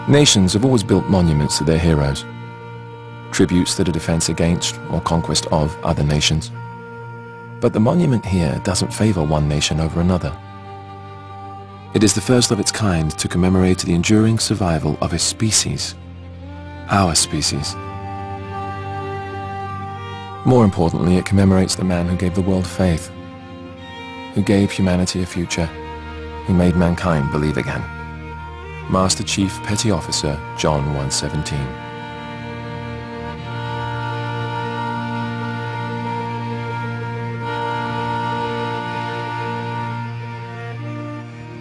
Nations have always built monuments to their heroes, tributes that are defense against or conquest of other nations. But the monument here doesn't favor one nation over another. It is the first of its kind to commemorate the enduring survival of a species, our species. More importantly, it commemorates the man who gave the world faith, who gave humanity a future, who made mankind believe again. Master Chief Petty Officer John 117.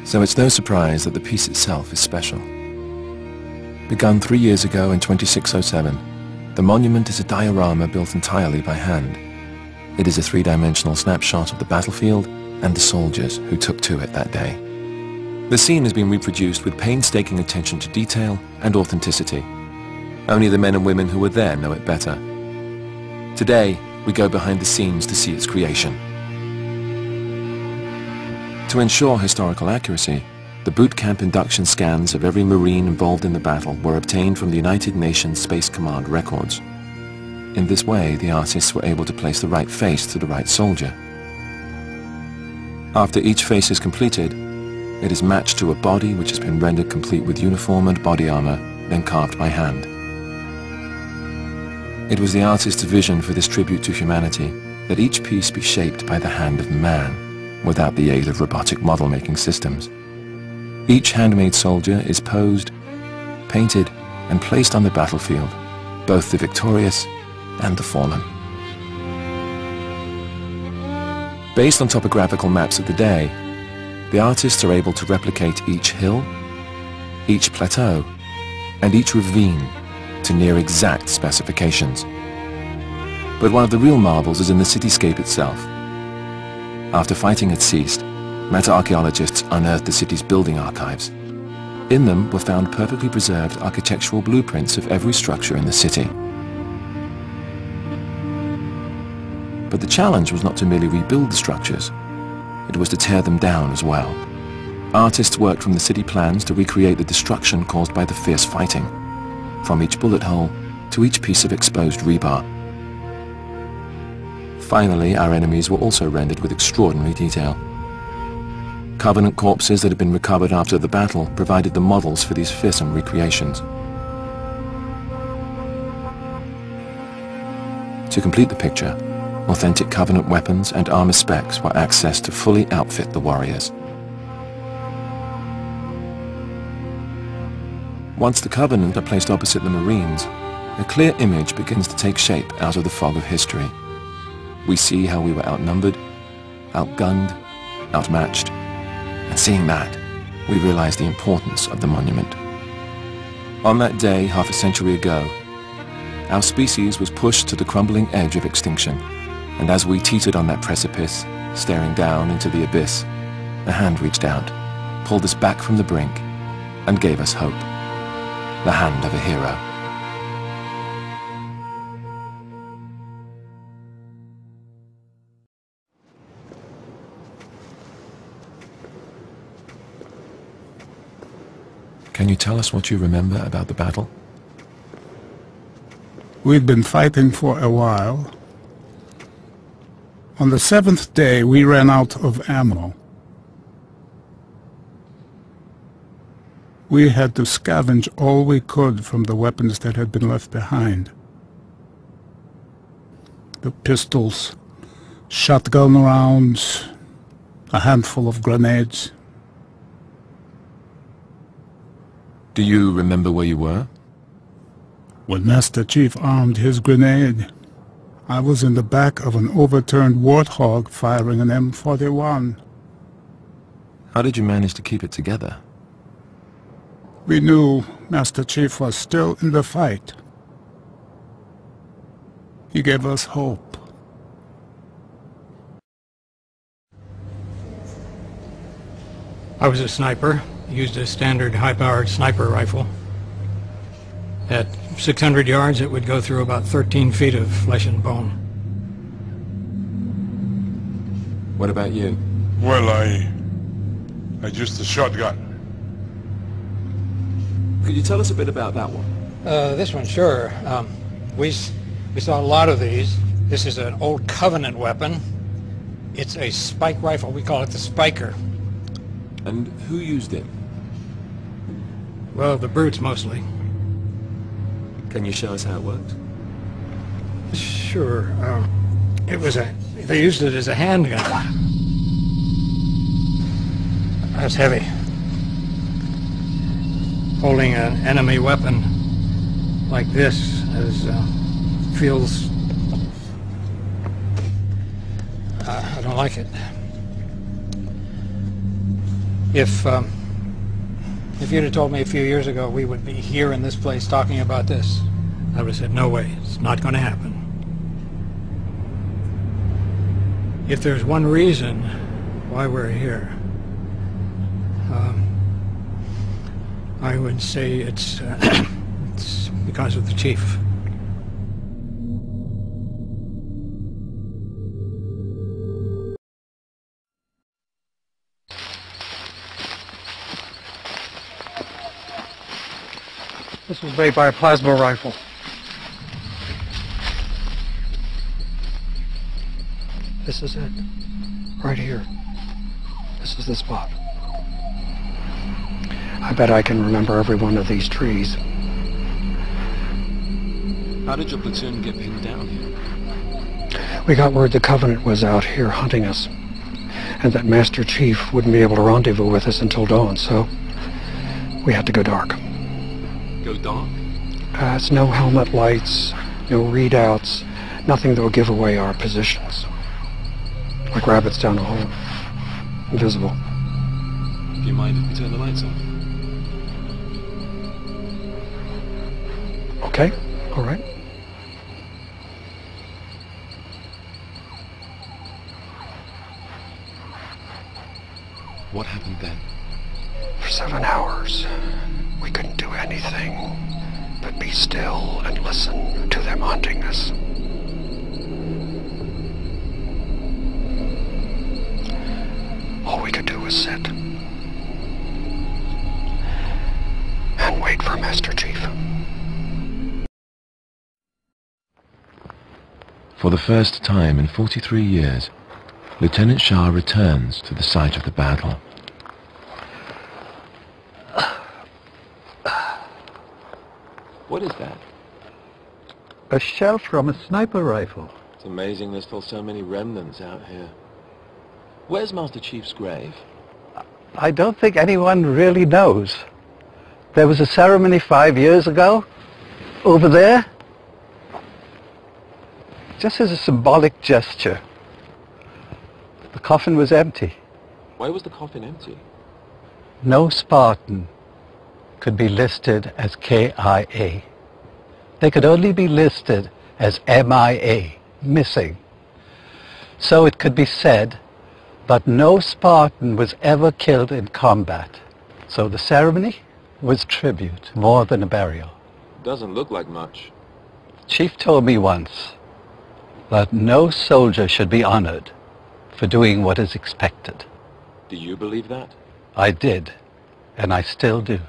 So it's no surprise that the piece itself is special. Begun 3 years ago in 2607, the monument is a diorama built entirely by hand. It is a three-dimensional snapshot of the battlefield and the soldiers who took to it that day. The scene has been reproduced with painstaking attention to detail and authenticity. Only the men and women who were there know it better. Today, we go behind the scenes to see its creation. To ensure historical accuracy, the boot camp induction scans of every Marine involved in the battle were obtained from the United Nations Space Command records. In this way, the artists were able to place the right face to the right soldier. After each face is completed, it is matched to a body which has been rendered complete with uniform and body armor, then carved by hand. It was the artist's vision for this tribute to humanity that each piece be shaped by the hand of man, without the aid of robotic model-making systems. Each handmade soldier is posed, painted, and placed on the battlefield, both the victorious and the fallen. Based on topographical maps of the day, the artists are able to replicate each hill, each plateau, and each ravine to near exact specifications. But one of the real marvels is in the cityscape itself. After fighting had ceased, meta-archaeologists unearthed the city's building archives. In them were found perfectly preserved architectural blueprints of every structure in the city. But the challenge was not to merely rebuild the structures, it was to tear them down as well. Artists worked from the city plans to recreate the destruction caused by the fierce fighting, from each bullet hole to each piece of exposed rebar. Finally, our enemies were also rendered with extraordinary detail. Covenant corpses that had been recovered after the battle provided the models for these fearsome recreations. To complete the picture, authentic Covenant weapons and armor specs were accessed to fully outfit the warriors. Once the Covenant are placed opposite the Marines, a clear image begins to take shape out of the fog of history. We see how we were outnumbered, outgunned, outmatched, and seeing that, we realize the importance of the monument. On that day, half a century ago, our species was pushed to the crumbling edge of extinction, and as we teetered on that precipice, staring down into the abyss, a hand reached out, pulled us back from the brink, and gave us hope. The hand of a hero. Can you tell us what you remember about the battle? We'd been fighting for a while. On the 7th day, we ran out of ammo. We had to scavenge all we could from the weapons that had been left behind. The pistols, shotgun rounds, a handful of grenades. Do you remember where you were? When Master Chief armed his grenade, I was in the back of an overturned Warthog firing an M41. How did you manage to keep it together? We knew Master Chief was still in the fight. He gave us hope. I was a sniper, used a standard high-powered sniper rifle. At 600 yards, it would go through about 13 feet of flesh and bone. What about you? Well, I used a shotgun. Could you tell us a bit about that one? This one, sure. We saw a lot of these. This is an old Covenant weapon. It's a spike rifle. We call it the Spiker. And who used it? Well, the brutes mostly. Can you show us how it worked? Sure. They used it as a handgun. That's heavy. Holding an enemy weapon like this feels... I don't like it. If you'd have told me a few years ago we would be here in this place talking about this, I would have said, no way, it's not going to happen. If there's one reason why we're here, I would say it's because of the chief. This was made by a plasma rifle. This is it. Right here. This is the spot. I bet I can remember every one of these trees. How did your platoon get pinned down here? We got word the Covenant was out here hunting us, and that Master Chief wouldn't be able to rendezvous with us until dawn, so we had to go dark. Go dark? It's no helmet lights, no readouts, nothing that will give away our positions. Like rabbits down a hole. Invisible. Do you mind if we turn the lights on? Okay, all right. What happened then? For 7 hours, we couldn't do anything but be still and listen to them hunting us. All we could do was sit and wait for Master Chief. For the first time in 43 years, Lieutenant Shah returns to the site of the battle. What is that? A shell from a sniper rifle. It's amazing there's still so many remnants out here. Where's Master Chief's grave? I don't think anyone really knows. There was a ceremony 5 years ago, over there. Just as a symbolic gesture. The coffin was empty. Why was the coffin empty? No Spartan could be listed as KIA. They could only be listed as MIA, missing. So it could be said, but no Spartan was ever killed in combat. So the ceremony was tribute, more than a burial. Doesn't look like much. Chief told me once that no soldier should be honored for doing what is expected. Do you believe that? I did, and I still do.